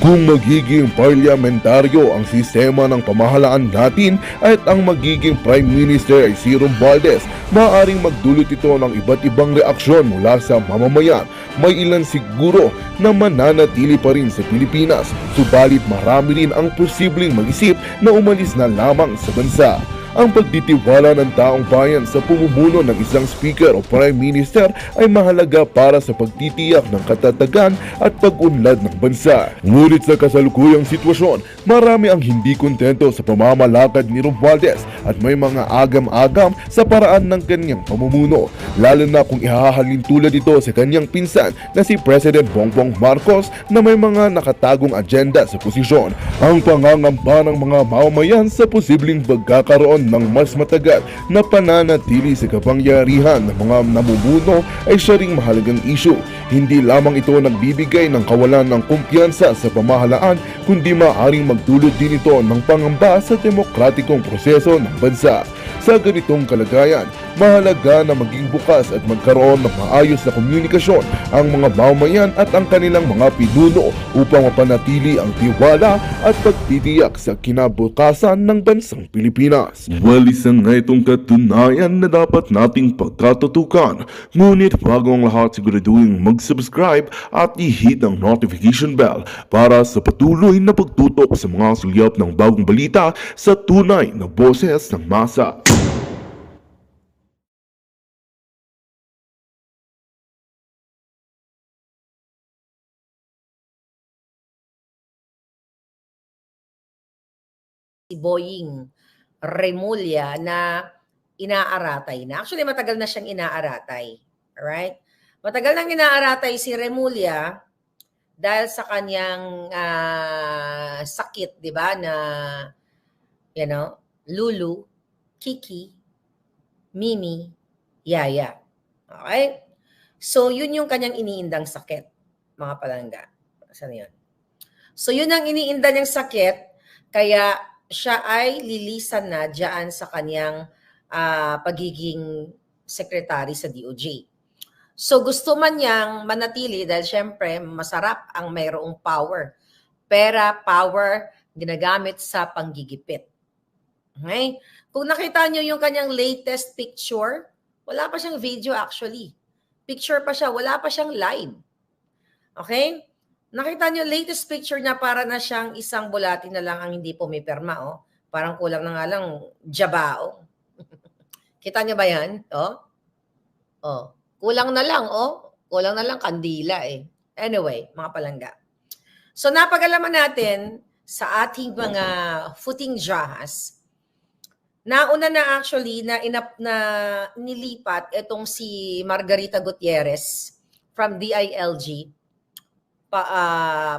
Kung magiging parliamentaryo ang sistema ng pamahalaan natin at ang magiging Prime Minister ay si Romualdez, maaaring magdulot ito ng iba't ibang reaksyon mula sa mamamayan. May ilan siguro na mananatili pa rin sa Pilipinas, subalit marami rin ang posibleng mag-isip na umalis na lamang sa bansa. Ang pagtitiwala ng taong bayan sa pumumuno ng isang speaker o prime minister ay mahalaga para sa pagtitiyak ng katatagan at pag-unlad ng bansa. Ngunit sa kasalukuyang sitwasyon, marami ang hindi kontento sa pamamalakad ni Romualdez at may mga agam-agam sa paraan ng kanyang pamumuno, lalo na kung ihahalin tulad ito sa kanyang pinsan na si President Bongbong Marcos na may mga nakatagong agenda sa posisyon. Ang pangangamba ng mga mamamayan sa posibleng pagkakaroon ng mas matagal na pananatili sa kapangyarihan ng mga namumuno ay siya ring mahalagang issue. Hindi lamang ito nagbibigay ng kawalan ng kumpiyansa sa pamahalaan, kundi maaaring magdulot din ito ng pangamba sa demokratikong proseso ng bansa. Sa ganitong kalagayan, mahalaga na maging bukas at magkaroon ng maayos na komunikasyon ang mga mamamayan at ang kanilang mga pinuno upang mapanatili ang tiwala at pagtitiyak sa kinabukasan ng bansang Pilipinas. Well, isang nga itong katunayan na dapat nating pagkatutukan. Ngunit bago ang lahat, siguraduhin mag-subscribe at i-hit ang notification bell para sa patuloy na pagtutok sa mga sulyap ng bagong balita sa tunay na boses ng masa. Si Boying Remulla na inaaratay na. Actually, matagal na siyang inaaratay. Alright? Matagal nang inaaratay si Remulla dahil sa kanyang sakit, di ba, na, Lulu, Kiki, Mimi, Yaya. Okay? So, yun yung kanyang iniindang sakit, mga palangga. Saan yun? So, yun ang iniinda niyang sakit, kaya siya ay lilisan na dyan sa kanyang pagiging secretary sa DOJ. So gusto man niyang manatili dahil syempre masarap ang mayroong power. Pera, power, ginagamit sa panggigipit. Okay? Kung nakita niyo yung kanyang latest picture, wala pa siyang video actually. Picture pa siya, wala pa siyang live. Okay? Nakita niyo latest picture niya, para na siyang isang bulati na lang ang hindi pumipirma, oh. Parang kulang na nga lang jabao. Kita niyo ba 'yan? Oh. Oh, kulang na lang, oh. Kulang na lang kandila eh. Anyway, mga palangga. So napag-alaman natin sa ating mga footing jahas, nauna na actually na nilipat itong si Margarita Gutierrez from DILG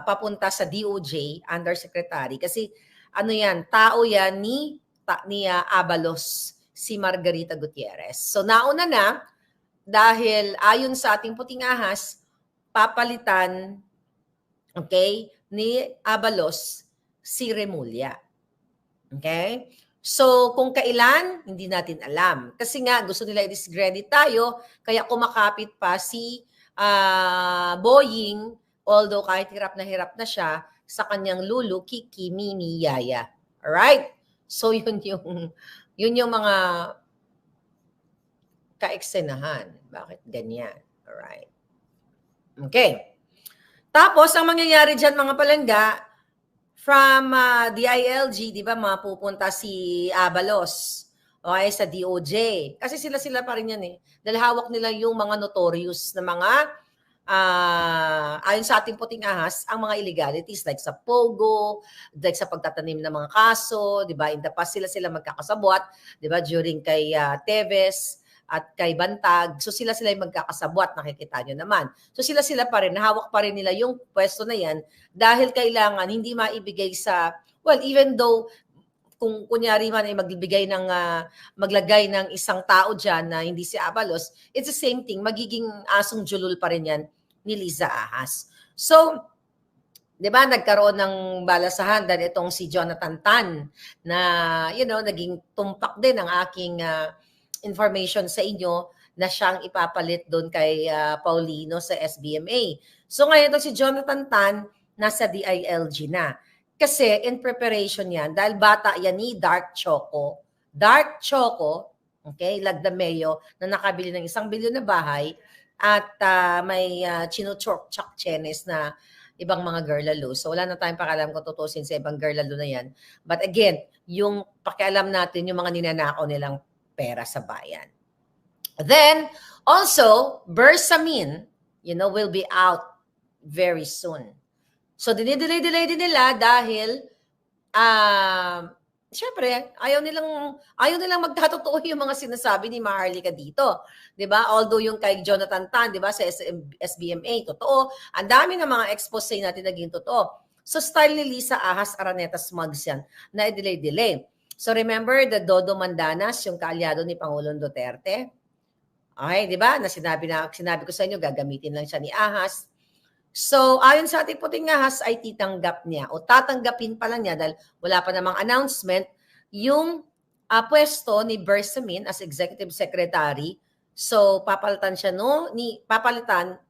papunta sa DOJ undersecretary kasi tao yan ni Abalos, si Margarita Gutierrez. So nauna na dahil ayon sa ating puting ahas, papalitan ni Abalos si Remulla. Okay? So kung kailan, hindi natin alam. Kasi nga gusto nila i-discredit tayo, kaya kumakapit pa si Boying, although kahit hirap na siya sa kanyang Lulu, Kiki, Mimi, Yaya. Alright? So yun yung mga kaeksenahan. Bakit ganyan? Alright. Okay. Tapos, ang mangyayari dyan mga palangga, from DILG, di ba, mapupunta si Abalos, okay, sa DOJ. Kasi sila pa rin yan eh. Dahil hawak nila yung mga notorious na mga ayon sa ating puting ahas, ang mga illegalities like sa Pogo, like sa pagtatanim ng mga kaso, 'di ba? In the past sila magkakasabwat, 'di ba? During kay Teves at kay Bantag. So sila yung magkakasabwat, nakikita nyo naman. So sila pa rin, hawak pa rin nila yung pwesto na yan dahil kailangan hindi maibigay sa, well, even though kung kunyari man ay maglagay ng isang tao dyan na hindi si Abalos, it's the same thing, magiging asong julul pa rin yan ni Liza Ahas. So, di ba, nagkaroon ng balasahan dahil itong si Jonathan Tan na, naging tumpak din ang aking information sa inyo na siyang ipapalit doon kay Paulino sa SBMA. So ngayon itong si Jonathan Tan, nasa DILG na. Kasi in preparation yan, dahil bata yan ni Dark Choco. Dark Choco, okay, Lagdameo, na nakabili ng 1 bilyon na bahay at may chinuchok-chak chenes na ibang mga girlalo. So wala na tayong pakialam kung tutusin sa ibang girlalo na yan. But again, yung pakialam natin, yung mga ninanakaw nilang pera sa bayan. Then, also, Bersamin, will be out very soon. So, dinidelay din nila dahil, syempre, ayaw nilang magkatotoo yung mga sinasabi ni Maharlika dito. 'Di ba? Although yung kay Jonathan Tan, 'di ba, sa SBMA, totoo. Ang dami ng mga expose natin naging totoo. So, style ni Lisa Ahas Araneta Smugs yan, na delay. So, remember the Dodo Mandanas, yung kaalyado ni Pangulong Duterte? Okay, 'di ba? Sinabi ko sa inyo, gagamitin lang siya ni Ahas. So, ayon sa ating puting ahas ay titanggap niya o tatanggapin pa lang niya dahil wala pa namang announcement yung pwesto ni Bersamin as Executive Secretary. So, papalitan siya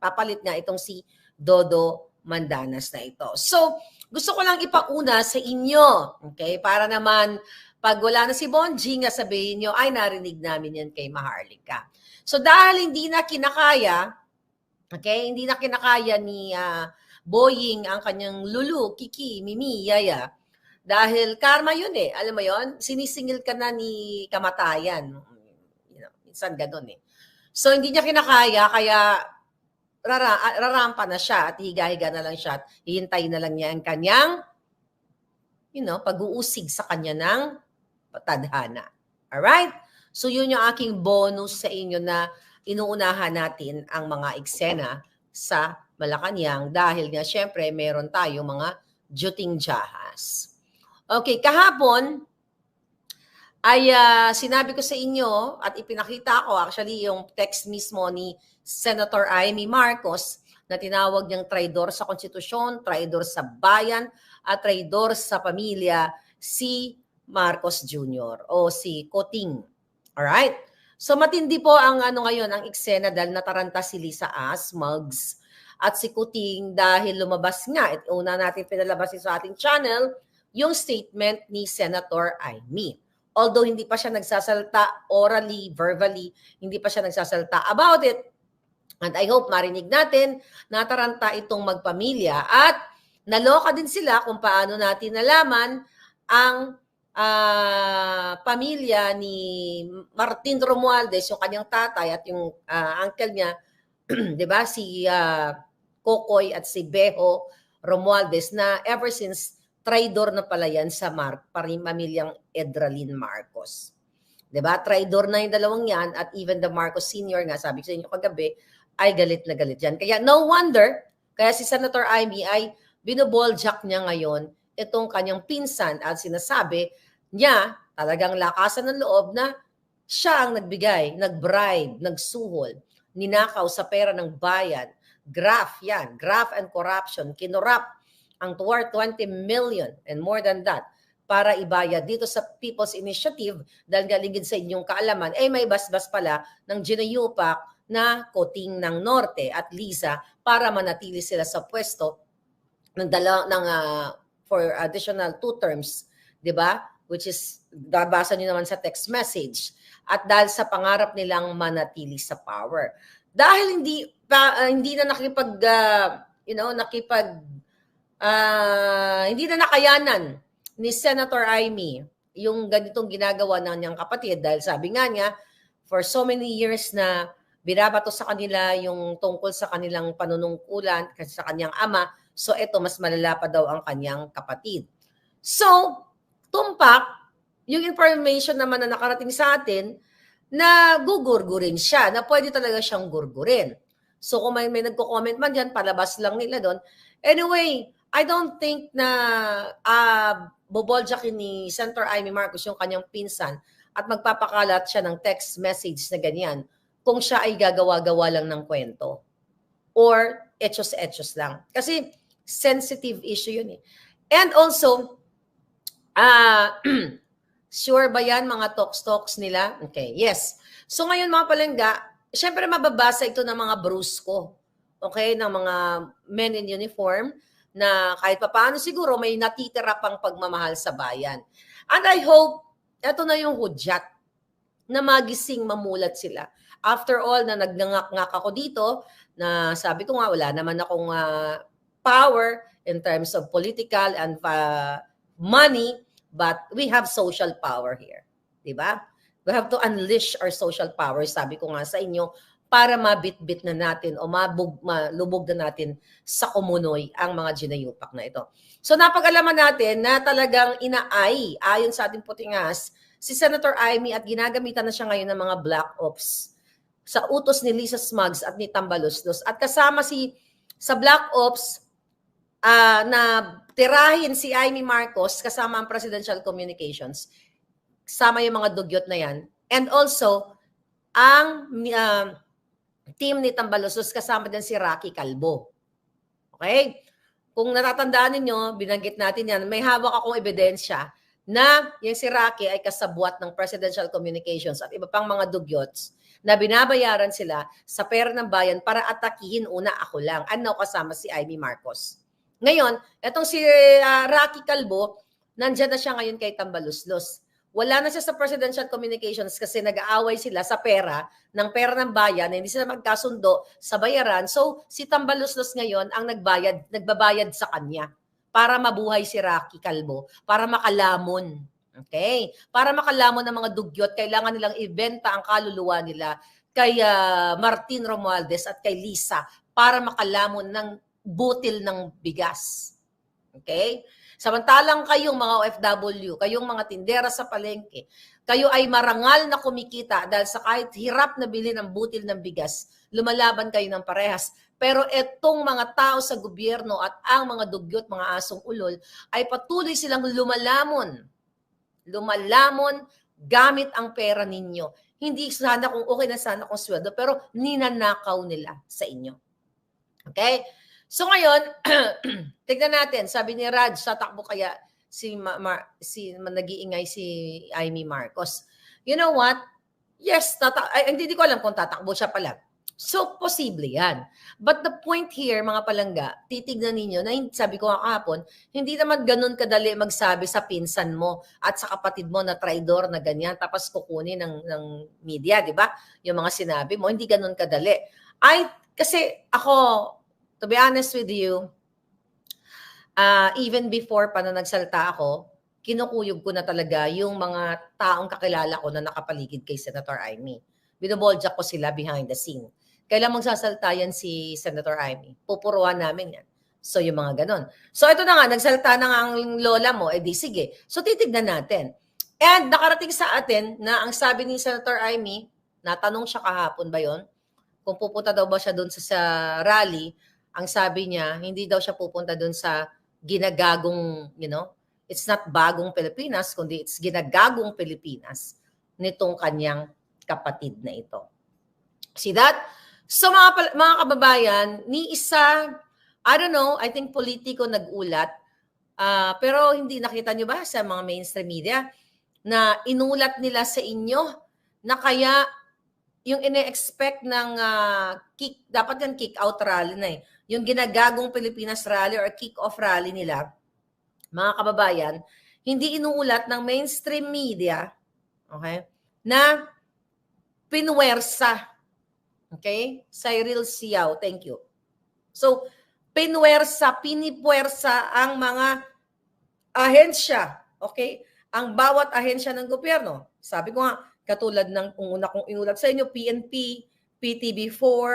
papalit niya itong si Dodo Mandanas na ito. So, gusto ko lang ipauna sa inyo, okay? Para naman pag wala na si Bonjing, sabihin niyo, ay narinig namin yan kay Maharlika. So, dahil hindi na kinakaya, okay, hindi na kinakaya ni Boying ang kanyang Lulu, Kiki, Mimi, Yaya. Dahil karma yun eh. Alam mo yun? Sinisingil ka na ni kamatayan. Minsan ganun eh. So, hindi niya kinakaya, kaya rarampa na siya at higa-higa na lang siya at hihintayin na lang niya ang kanyang pag-uusig sa kanya ng tadhana. Alright? So, yun yung aking bonus sa inyo na inuunahan natin ang mga eksena sa Malacanang dahil nga syempre meron tayo mga juting jahas. Okay, kahapon ay sinabi ko sa inyo at ipinakita ko actually yung text mismo ni Senator Amy Marcos na tinawag niyang traidor sa konstitusyon, traidor sa bayan at traidor sa pamilya si Marcos Jr. o si Coting. Alright? So matindi po ang ngayon, ang eksena dahil nataranta si Lisa Asmugs at si Kuting dahil lumabas nga, una natin pinalabas sa ating channel, yung statement ni Senator Amy. Although hindi pa siya nagsasalta orally, verbally, hindi pa siya nagsasalta about it. And I hope marinig natin, nataranta itong magpamilya at naloka din sila kung paano natin nalaman ang pamilya ni Martin Romualdez, yung kanyang tatay at yung uncle niya, 'di ba, si Kokoy at si Beho Romualdez na ever since traidor na pala yan sa pamilyang Edralin Marcos. 'Di ba? Traidor na yung dalawang yan at even the Marcos Sr. nga, sabi ko sa inyo kagabi, ay galit na galit yan. Kaya no wonder, kaya si Senator Amy ay binoboljack niya ngayon itong kanyang pinsan at sinasabi niya, talagang lakasan ng loob na siya ang nagbigay, nag-bribe, nagsuhol, ninakaw sa pera ng bayan. Graft yan, graft and corruption. Kinurap ang worth 20 million and more than that para ibayad dito sa People's Initiative dahil galigid sa inyong kaalaman, may basbas pala ng Ginayupak na Coting ng Norte at Lisa para manatili sila sa pwesto for additional 2 terms, 'di ba? Which is babasa niyo naman sa text message. At dahil sa pangarap nilang manatili sa power. Dahil hindi na hindi na nakayanan ni Senator Amy yung ganitong ginagawa ng niyang kapatid dahil sabi nga niya for so many years na binabato sa kanila yung tungkol sa kanilang panunungkulan kasi sa kanyang ama. So ito, mas malala pa daw ang kanyang kapatid. So, tumpak yung information naman na nakarating sa atin na gugurgurin siya, na pwede talaga siyang gurgurin. So kung may nagko-comment man dyan, palabas lang nila doon. Anyway, I don't think na boboljakin ni Senator Amy Marcos yung kanyang pinsan at magpapakalat siya ng text message na ganyan kung siya ay gagawa-gawa lang ng kwento or etchos-etchos lang. Kasi sensitive issue yun eh. And also, sure ba yan mga talks nila? Okay, yes. So ngayon mga palengga, syempre mababasa ito ng mga brusko, okay, ng mga men in uniform na kahit papaano siguro may natitira pang pagmamahal sa bayan. And I hope, eto na yung hudyat, na magising mamulat sila. After all, na nagnangak-ngak ako dito, na sabi ko nga, wala naman akong power in terms of political and money, but we have social power here. Diba? We have to unleash our social power, sabi ko nga sa inyo, para mabitbit na natin o malubog na natin sa kumunoy ang mga ginayupak na ito. So napag-alaman natin na talagang inaay, ayon sa ating putingas, si Senator Amy at ginagamitan na siya ngayon ng mga black ops sa utos ni Lisa Smugs at ni Tambaloslos. At kasama sa black ops na tirahin si Amy Marcos kasama ang Presidential Communications, kasama yung mga dugyot na yan. And also, ang team ni Tambaloslos kasama din si Rocky Calvo. Okay? Kung natatandaan ninyo, binanggit natin yan, may hawak akong ebidensya na yung si Rocky ay kasabwat ng Presidential Communications at iba pang mga dugyots na binabayaran sila sa pera ng bayan para atakihin una ako lang. Ano kasama si Amy Marcos. Ngayon, etong si Rocky Calvo, nandyan na siya ngayon kay Tambaloslos. Wala na siya sa Presidential Communications kasi nag-aaway sila sa pera ng bayan, hindi sila magkasundo sa bayaran. So, si Tambaloslos ngayon ang nagbabayad sa kanya para mabuhay si Rocky Calvo, para makalamon. Okay? Para makalamon ng mga dugyot, kailangan nilang ibenta ang kaluluwa nila kay Martin Romualdez at kay Lisa para makalamon ng butil ng bigas. Okay? Samantalang kayong mga OFW, kayong mga tindera sa palengke, kayo ay marangal na kumikita dahil sa kahit hirap na bilhin ng butil ng bigas, lumalaban kayo ng parehas. Pero etong mga tao sa gobyerno at ang mga dugyot, mga asong ulol, ay patuloy silang lumalamon gamit ang pera ninyo. Hindi sana kung okay na sana kung sweldo, pero ninanakaw nila sa inyo. Okay? So ngayon, tignan natin, sabi ni Raj, tatakbo kaya nag-iingay si Amy Marcos. You know what? Yes, hindi ko alam kung tatakbo siya pala. So, posible yan. But the point here, mga palangga, titignan ninyo, na sabi ko nga kahapon, hindi naman ganun kadali magsabi sa pinsan mo at sa kapatid mo na traidor na ganyan, tapos kukunin ng media, di ba? Yung mga sinabi mo, hindi ganun kadali. Kasi ako, to be honest with you, even before pa na nagsalta ako, kinukuyog ko na talaga yung mga taong kakilala ko na nakapaligid kay Senator Amy. Binoboljak ko sila behind the scene. Kailan magsasalta yan si Senator Amy? Pupuruan namin yan. So yung mga ganon. So ito na nga, nagsalta na nga ang lola mo, di sige. So titignan natin. And nakarating sa atin na ang sabi ni Senator Amy, natanong siya kahapon ba yon? Kung pupunta daw ba siya doon sa rally, ang sabi niya, hindi daw siya pupunta doon sa ginagagong, it's not bagong Pilipinas, kundi it's ginagagong Pilipinas nitong kanyang kapatid na ito. See that? So mga kababayan, ni isa, I don't know, I think politiko nag-ulat, pero hindi nakita nyo ba sa mga mainstream media na inulat nila sa inyo na kaya yung ine-expect ng dapat yan kick-out rally na eh. Yung ginagagong Pilipinas rally or kick-off rally nila, mga kababayan, hindi inuulat ng mainstream media, okay, na pinwersa. Okay? Cyril Siao, thank you. So, pinipwersa ang mga ahensya, okay? Ang bawat ahensya ng gobyerno. Sabi ko nga, katulad ng una kong inulat sa inyo, PNP, PTV4,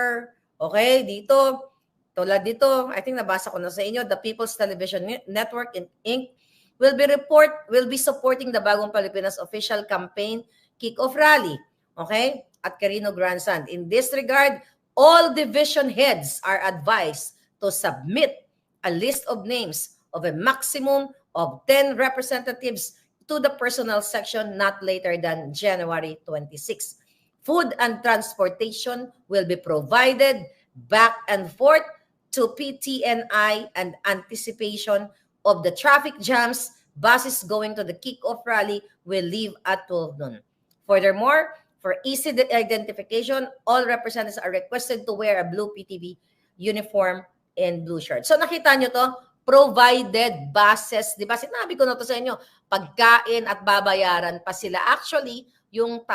okay, dito, tulad dito, I think nabasa ko na sa inyo, the People's Television Network Inc. will be supporting the Bagong Pilipinas official campaign kick-off rally, okay, at Carino Grandstand. In this regard, all division heads are advised to submit a list of names of a maximum of 10 representatives to the personnel section not later than January 26. Food and transportation will be provided back and forth to PTNI and anticipation of the traffic jams. Buses going to the kick-off rally will leave at 12 noon. Furthermore, for easy identification, all representatives are requested to wear a blue PTV uniform and blue shirt. So nakita nyo to, provided buses. Di ba? Sinabi ko na to sa inyo, pagkain at babayaran pa sila. Actually, yung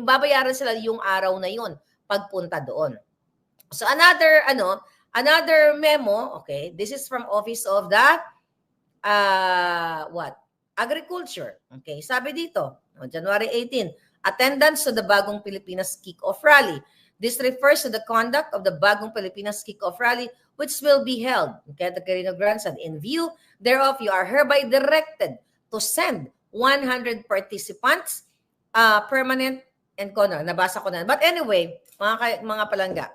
babayaran sila yung araw na yun, pagpunta doon. So another memo, okay, this is from Office of the Agriculture. Okay, sabi dito, January 18, attendance to the Bagong Pilipinas Kick-Off Rally. This refers to the conduct of the Bagong Pilipinas Kick-Off Rally, which will be held, okay, at the Carino Grandstand. In view thereof, you are hereby directed to send 100 participants, permanent and nabasa ko na. But anyway, mga palangga,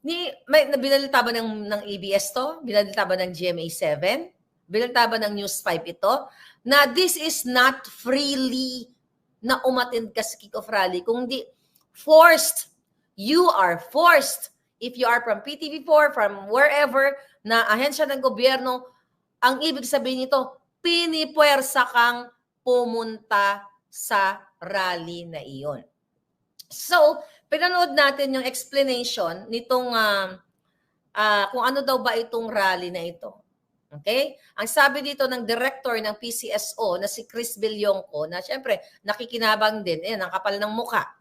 binalita ba ng ABS to? Binalita ba ng GMA7? Binalita ba ng News 5 ito? Na this is not freely na umattend ka sa kick-off rally, kundi forced. You are forced. If you are from PTV4, from wherever, na ahensya ng gobyerno, ang ibig sabihin nito, pinipuwersa kang pumunta sa rally na iyon. So, pinanood natin yung explanation nitong kung ano daw ba itong rally na ito. Okay? Ang sabi dito ng director ng PCSO na si Chris Villonco, na syempre nakikinabang din, ang kapal ng muka.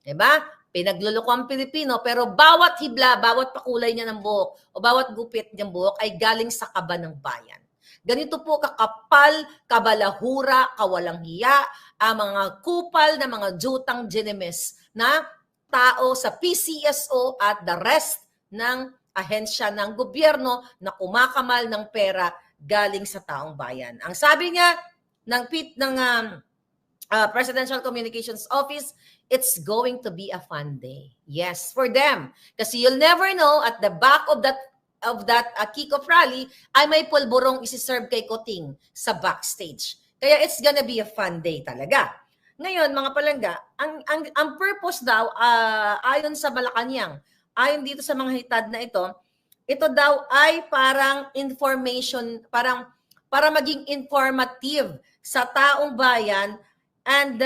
Diba? Pinagluloko ang Pilipino, pero bawat hibla, bawat pakulay niya ng buhok, o bawat gupit niyang buhok ay galing sa kaba ng bayan. Ganito po kakapal, kabalahura, kawalang hiya, ang mga kupal na mga jutang ginemes na tao sa PCSO at the rest ng ahensya ng gobyerno na kumakamal ng pera galing sa taong bayan. Ang sabi niya ng Presidential Communications Office, it's going to be a fun day. Yes, for them. Kasi you'll never know, at the back of that kick-off rally ay may pulburong isi-serve kay Kuting sa backstage. Kaya it's gonna be a fun day talaga. Ngayon, mga palangga, ang purpose daw, ayon sa Malacanang, ayon dito sa mga hitad na ito daw ay parang information, para maging informative sa taong bayan and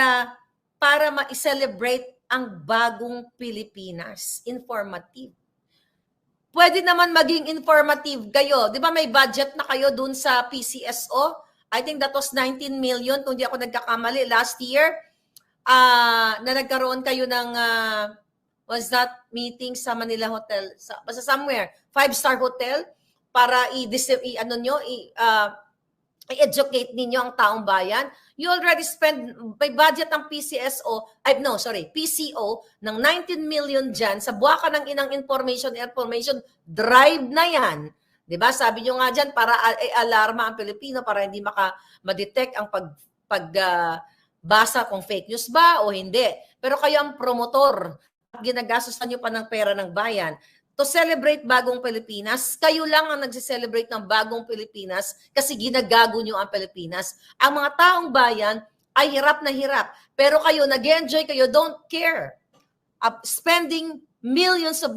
para ma-celebrate ang bagong Pilipinas. Informative. Pwede naman maging informative kayo. Di ba may budget na kayo dun sa PCSO? I think that was 19 million, kung di ako nagkakamali, last year, na nagkaroon kayo ng, was that meeting sa Manila Hotel? Basta somewhere, 5-star hotel, para i-educate ninyo ang taong bayan. You already spend, may budget ang PCO ng 19 million dyan sa buwaka ng inang information drive na yan. Diba? Sabi nyo nga dyan, para alarma ang Pilipino, para hindi ma-detect ang pagbasa kung fake news ba o hindi. Pero kayo ang promotor at ginagastosan nyo pa ng pera ng bayan to celebrate Bagong Pilipinas. Kayo lang ang nagse-celebrate ng Bagong Pilipinas kasi ginagago nyo ang Pilipinas. Ang mga taong bayan ay hirap na hirap. Pero kayo, nag-enjoy kayo, don't care. Spending millions of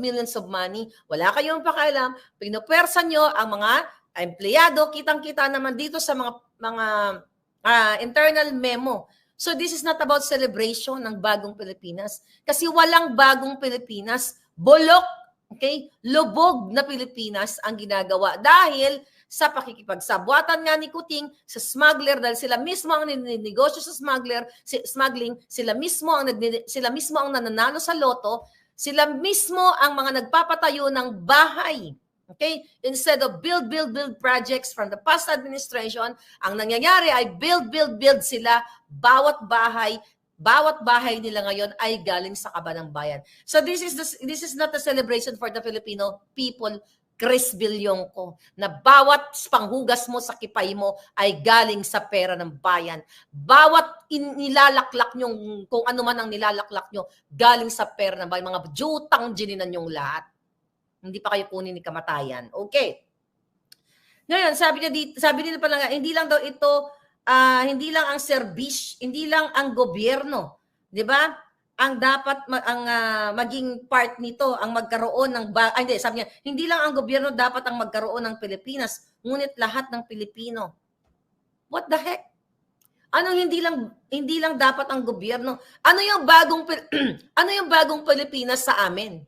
money, wala kayong pakialam, pinupwersa nyo ang mga empleyado, kitang-kita naman dito sa mga internal memo. So this is not about celebration ng Bagong Pilipinas. Kasi walang Bagong Pilipinas, bulok, okay, lubog na Pilipinas ang ginagawa dahil sa pakikipagsabwatan nga ni Kuting sa smuggler, dahil sila mismo ang ninegosyo sa smuggling, sila mismo ang nananalo sa loto, sila mismo ang mga nagpapatayo ng bahay. Okay? Instead of build projects from the past administration, ang nangyayari ay build sila. Bawat bahay nila ngayon ay galing sa kaba ng bayan. So this is not a celebration for the Filipino people, Chris Villonco, na bawat panghugas mo sa kipay mo ay galing sa pera ng bayan. Bawat nilalaklak nyo, kung ano man ang nilalaklak nyo, galing sa pera ng bayan. Mga jutang gininan yung lahat. Hindi pa kayo kunin ni kamatayan. Okay. Ngayon, sabi nila pa lang, hindi lang daw ito, hindi lang ang serbisyo, hindi lang ang gobyerno, 'di ba? Ang dapat maging part nito, ang magkaroon ng sabi niya, hindi lang ang gobyerno dapat ang magkaroon ng Pilipinas, ngunit lahat ng Pilipino. What the heck? Ano hindi lang dapat ang gobyerno? Ano yung bagong Pilipinas sa amin?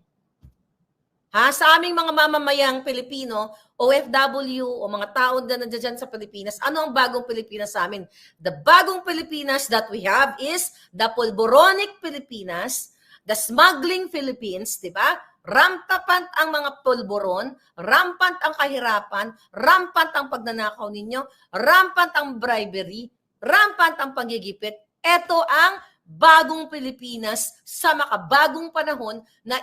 Ha? Sa aming mga mamamayang Pilipino, OFW o mga tao na nandiyan sa Pilipinas, ano ang bagong Pilipinas sa amin? The bagong Pilipinas that we have is the Pulboronic Pilipinas, the smuggling Philippines, di ba? Rampant ang mga pulboron, rampant ang kahirapan, rampant ang pagnanakaw ninyo, rampant ang bribery, rampant ang pagigipit. Ito ang bagong Pilipinas sa makabagong panahon na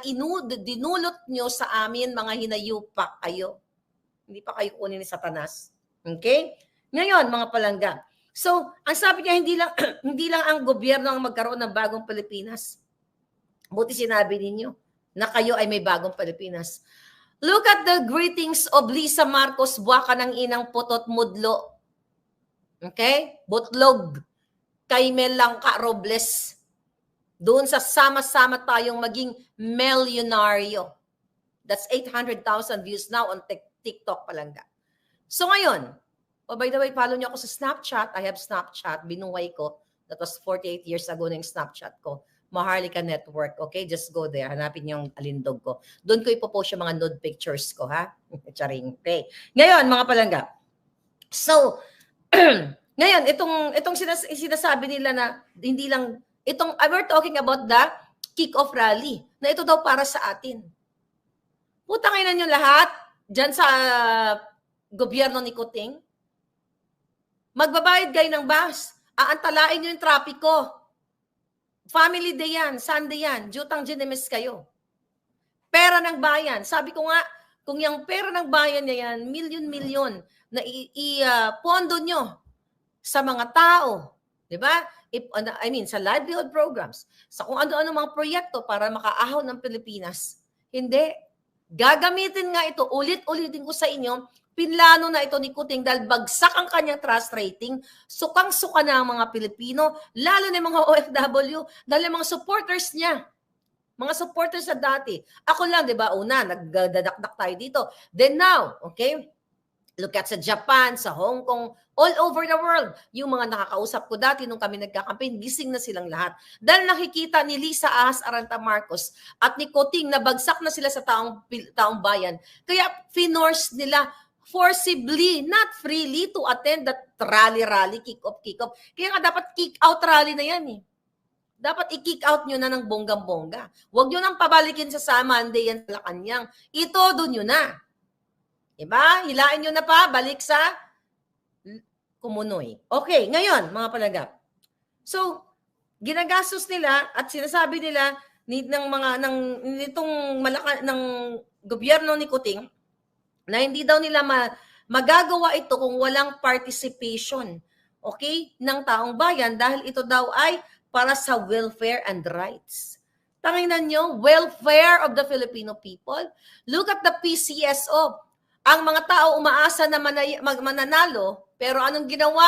dinulot nyo sa amin, mga hinayupak kayo. Hindi pa kayo kunin ni Satanas. Okay? Ngayon, mga palangga. So, ang sabi niya, hindi lang ang gobyerno ang magkaroon ng bagong Pilipinas. Buti sinabi ninyo na kayo ay may bagong Pilipinas. Look at the greetings of Lisa Marcos, buwaka ng inang putot mudlo. Okay? Butlog. Kay Melangka Robles. Doon sa sama-sama tayong maging milyonaryo. That's 800,000 views now on TikTok palangga. So ngayon, by the way, follow niyo ako sa Snapchat. I have Snapchat. Binuway ko. That was 48 years ago na yung Snapchat ko. Maharlika Network. Okay? Just go there. Hanapin yung alindog ko. Doon ko ipopost yung mga nude pictures ko, ha? Charing. Okay. Ngayon, mga palangga. So, ngayon, itong sinasabi nila na hindi lang, we're talking about the kick-off rally, na ito daw para sa atin. Putangin nyo lahat, dyan sa gobyerno ni Kuting, magbabayad kayo ng bus, aantalain nyo yung trapiko. Family day yan, Sunday yan, jutang ginemes kayo. Pera ng bayan, sabi ko nga, kung yung pera ng bayan na yan, milyon-milyon na pondo nyo sa mga tao, di ba? I mean, sa livelihood programs, sa kung ano-ano mga proyekto para makaahon ng Pilipinas. Hindi. Gagamitin nga ito, ulit-ulitin ko sa inyo, pinlano na ito ni Kuting dahil bagsak ang kanyang trust rating, sukang-suka na ang mga Pilipino, lalo na yung mga OFW, dahil yung mga supporters niya. Mga supporters sa dati. Ako lang, di ba, una, nagdadakdak tayo dito. Then now, okay, look at sa Japan, sa Hong Kong, all over the world. Yung mga nakakausap ko dati nung kami nagkakampin, gising na silang lahat. Dahil nakikita ni Lisa Ahas Aranta Marcos at ni Kuting na bagsak na sila sa taong bayan. Kaya finorce nila forcibly, not freely, to attend that rally, kick-off. Kaya nga dapat kick-out rally na yan eh. Dapat i-kick out nyo na ng bonggang-bongga. Huwag nyo nang pabalikin sa Monday yan sa Malacanang. Ito doon nyo na. Diba? Hilain nyo na pa, balik sa Kumunoy. Okay, ngayon, mga palagap. So, ginagastos nila at sinasabi nila ng gobyerno ni Kuting na hindi daw nila magagawa ito kung walang participation, okay, ng taong bayan dahil ito daw ay para sa welfare and rights. Tanginan nyo, welfare of the Filipino people. Look at the PCSO. Ang mga tao umaasa na mananalo, pero anong ginawa?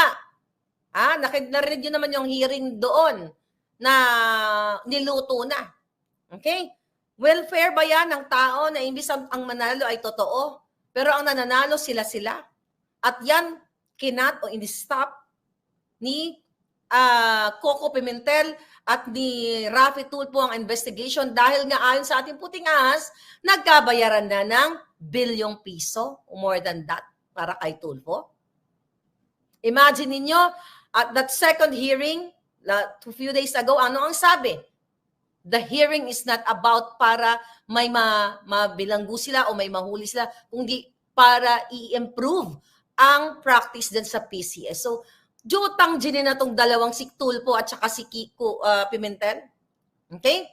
Narinig nyo naman yung hearing doon na niluto na. Okay? Welfare ba yan ng tao na imbis ang manalo ay totoo? Pero ang nananalo sila-sila. At yan, kinat o in-stop ni Coco Pimentel at ni Rafi Tulfo ang investigation dahil nga ayon sa ating puting ahas, nagkabayaran na ng bilyong piso, more than that, para kay Tulfo. Imagine ninyo, at that second hearing, a few days ago, ano ang sabi? The hearing is not about para may mabilanggo sila o may mahuli sila, kundi para i-improve ang practice din sa PCS. So, jutang ginin na itong dalawang si Tulfo at saka si Kiko Pimentel. Okay?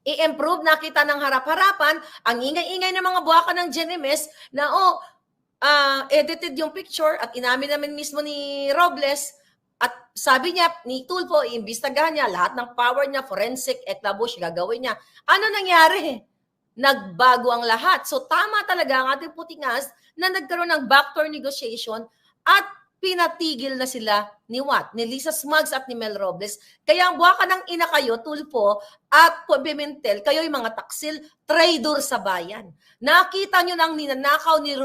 I-improve, nakita ng harap-harapan, ang ingay-ingay ng mga buwaka ng GNMS na, edited yung picture at inamin namin mismo ni Robles at sabi niya, ni Tulfo, iimbestagahan niya lahat ng power niya, forensic, eclabush, gagawin niya. Ano nangyari? Nagbago ang lahat. So tama talaga ang ating puting ahas na nagkaroon ng backdoor negotiation at pinatigil na sila ni Lisa Smugs at ni Mel Robles. Kaya ang buwaka ng ina kayo, Tulfo at Pimentel, kayo yung mga taksil, traitor sa bayan. Nakita nyo nang ninanakaw ni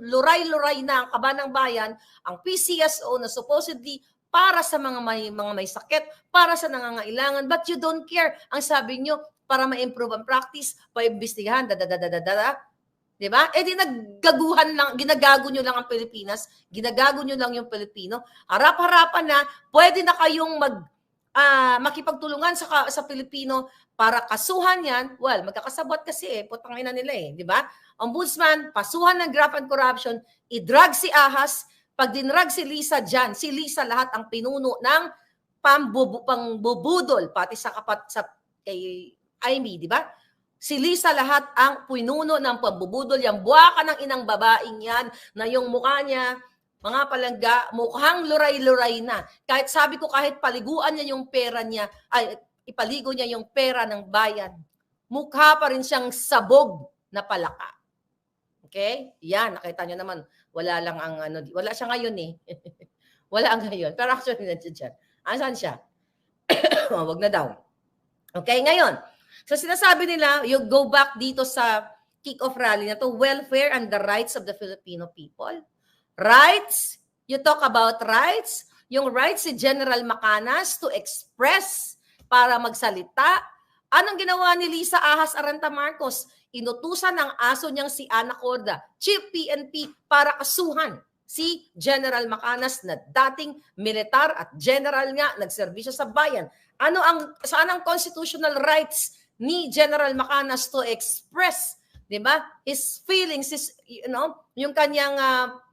Luray-Luray na ang kaba ng bayan, ang PCSO na supposedly para sa mga may sakit, para sa nangangailangan, but you don't care. Ang sabi nyo, para ma-improve ang practice, paimbestigahan, dadadadadada. Diba? Eh di naggaguhan lang, ginagago nyo lang ang Pilipinas, ginagago nyo lang yung Pilipino. Harap-harapan na, pwede na kayong makipagtulungan sa Pilipino para kasuhan yan. Well, magkakasabot kasi putang ina nila di ba? Ombudsman, pasuhan ng graft and corruption, i-drug si Ahas, pag dinrug si Lisa dyan, si Lisa lahat ang pinuno ng pangbubudol, pati sa kay Amy, di ba? Si Lisa lahat ang pinuno ng pambubudol, yung buwaka ng inang babaeng yan, na yung mukha niya, mga palangga, mukhang luray-luray na. Kahit sabi ko, kahit paliguan niya yung pera niya, ipaligo niya yung pera ng bayan, mukha pa rin siyang sabog na palaka. Okay? Yan, nakita niyo naman, wala lang ang wala siya ngayon wala ang ngayon. Pero actually, nandiyan siya. Asan siya? Wag na daw. Okay, ngayon, so sinasabi nila, you go back dito sa kick-off rally na to, welfare and the rights of the Filipino people. Rights, you talk about rights, yung rights si General Macanas to express, para magsalita. Anong ginawa ni Lisa Ahas Aranta Marcos? Inutusan ng aso niyang si Ana Corda, Chief PNP, para kasuhan si General Macanas na dating militar at general nga, nagserbisyo sa bayan. Saan ang constitutional rights ni General Macanas to express, 'di ba? His feelings, yung kanyang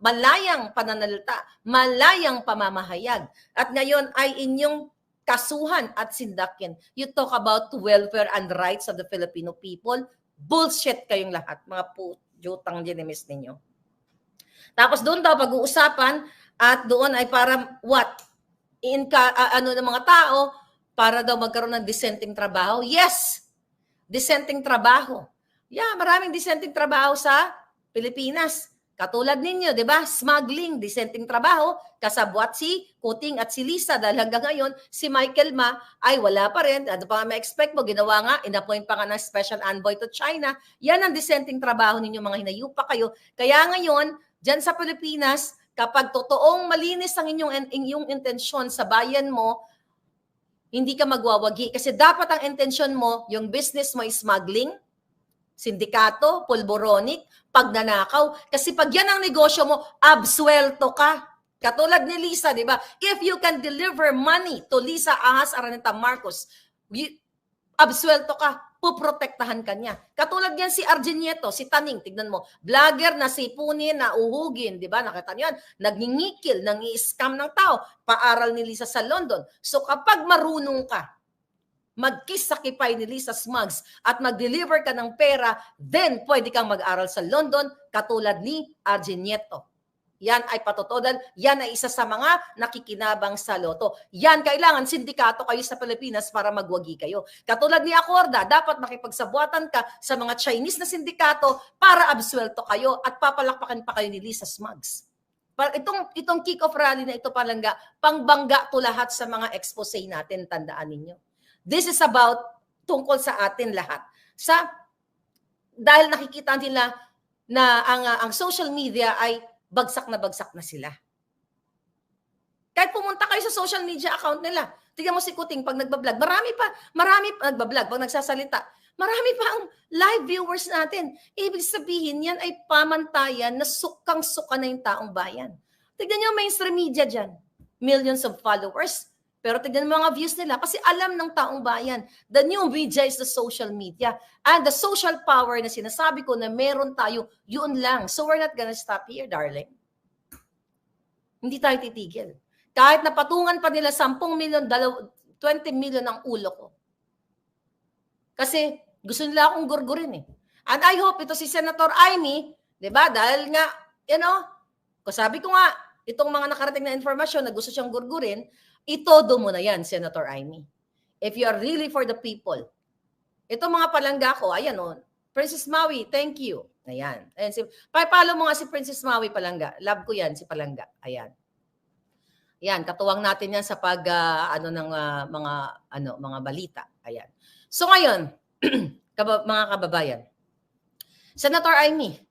malayang pananalita, malayang pamamahayag. At ngayon ay inyong kasuhan at sindakin. You talk about welfare and rights of the Filipino people. Bullshit kayong lahat, mga putang dinimis ninyo. Tapos doon daw pag-uusapan at doon ay para what? Ng mga tao para daw magkaroon ng dissenting trabaho. Yes! Dissenting trabaho. Yeah, maraming dissenting trabaho sa Pilipinas. Katulad ninyo, di ba? Smuggling, dissenting trabaho. Kasabwat si Kuting at si Lisa. Dahil hanggang ngayon, si Michael Ma ay wala pa rin. Ano pa nga ma-expect mo? Ginawa nga, inappoint pa nga ng special envoy to China. Yan ang dissenting trabaho ninyo, mga hinayupa kayo. Kaya ngayon, dyan sa Pilipinas, kapag totoong malinis ang inyong intensyon sa bayan mo, hindi ka magwawagi. Kasi dapat ang intensyon mo, yung business mo is smuggling, sindikato, pulboronic, pagnanakaw. Kasi pag yan ang negosyo mo, absuelto ka. Katulad ni Lisa, di ba? If you can deliver money to Lisa Ahas Araneta Marcos, absuelto ka, puprotektahan ka niya. Katulad yan si Arjen Nieto, si Taning, tignan mo, vlogger na sipunin, na uhugin, di ba? Nakita niyo yan, nagngingikil, nang-i-scam ng tao, paaral ni Lisa sa London. So kapag marunong ka, magkisakipay ni Lisa Smugs at mag-deliver ka ng pera, then pwede kang mag-aral sa London katulad ni Arjen Nieto. Yan ay patotodan, yan ay isa sa mga nakikinabang sa loto. Yan, kailangan sindikato kayo sa Pilipinas para magwagi kayo. Katulad ni Acorda, dapat makipagsabuatan ka sa mga Chinese na sindikato para absuelto kayo at papalakpakan pa kayo ni Lisa Smugs. Itong kick-off rally na ito palangga, pangbangga to lahat sa mga expose natin, tandaan ninyo. This is about tungkol sa atin lahat. Dahil nakikita nila na ang social media ay bagsak na sila. Kahit pumunta kayo sa social media account nila, tignan mo si Kuting pag nagbablog, marami pa nagbablog, pag nagsasalita, marami pa ang live viewers natin. Ibig sabihin, yan ay pamantayan na sukang-suka na yung taong bayan. Tignan nyo mainstream media dyan. Millions of followers. Pero tignan mo mga views nila kasi alam ng taong bayan. The new media is the social media. And the social power na sinasabi ko na meron tayo, yun lang. So we're not gonna stop here, darling. Hindi tayo titigil. Kahit napatungan pa nila 10 million, 20 million ang ulo ko. Kasi gusto nila akong gurgurin . And I hope ito si Senator Amy, di ba? Dahil nga, sabi ko nga, itong mga nakarating na informasyon na gusto siyang gurgurin, itodo mo na yan, Senator Amy. If you are really for the people. Ito mga palangga ko, ayan Princess Maui, thank you. Ayan. Follow mo nga si Princess Maui Palangga. Love ko yan, si Palangga. Ayan. Ayan, katuwang natin yan sa mga balita. Ayan. So ngayon, mga kababayan, Senator Amy,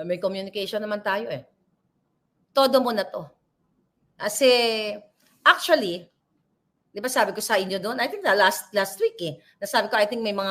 may communication naman tayo Todo mo na to. Kasi, actually, 'Di ba sabi ko sa inyo doon, I think last week eh. Nasabi ko, I think may mga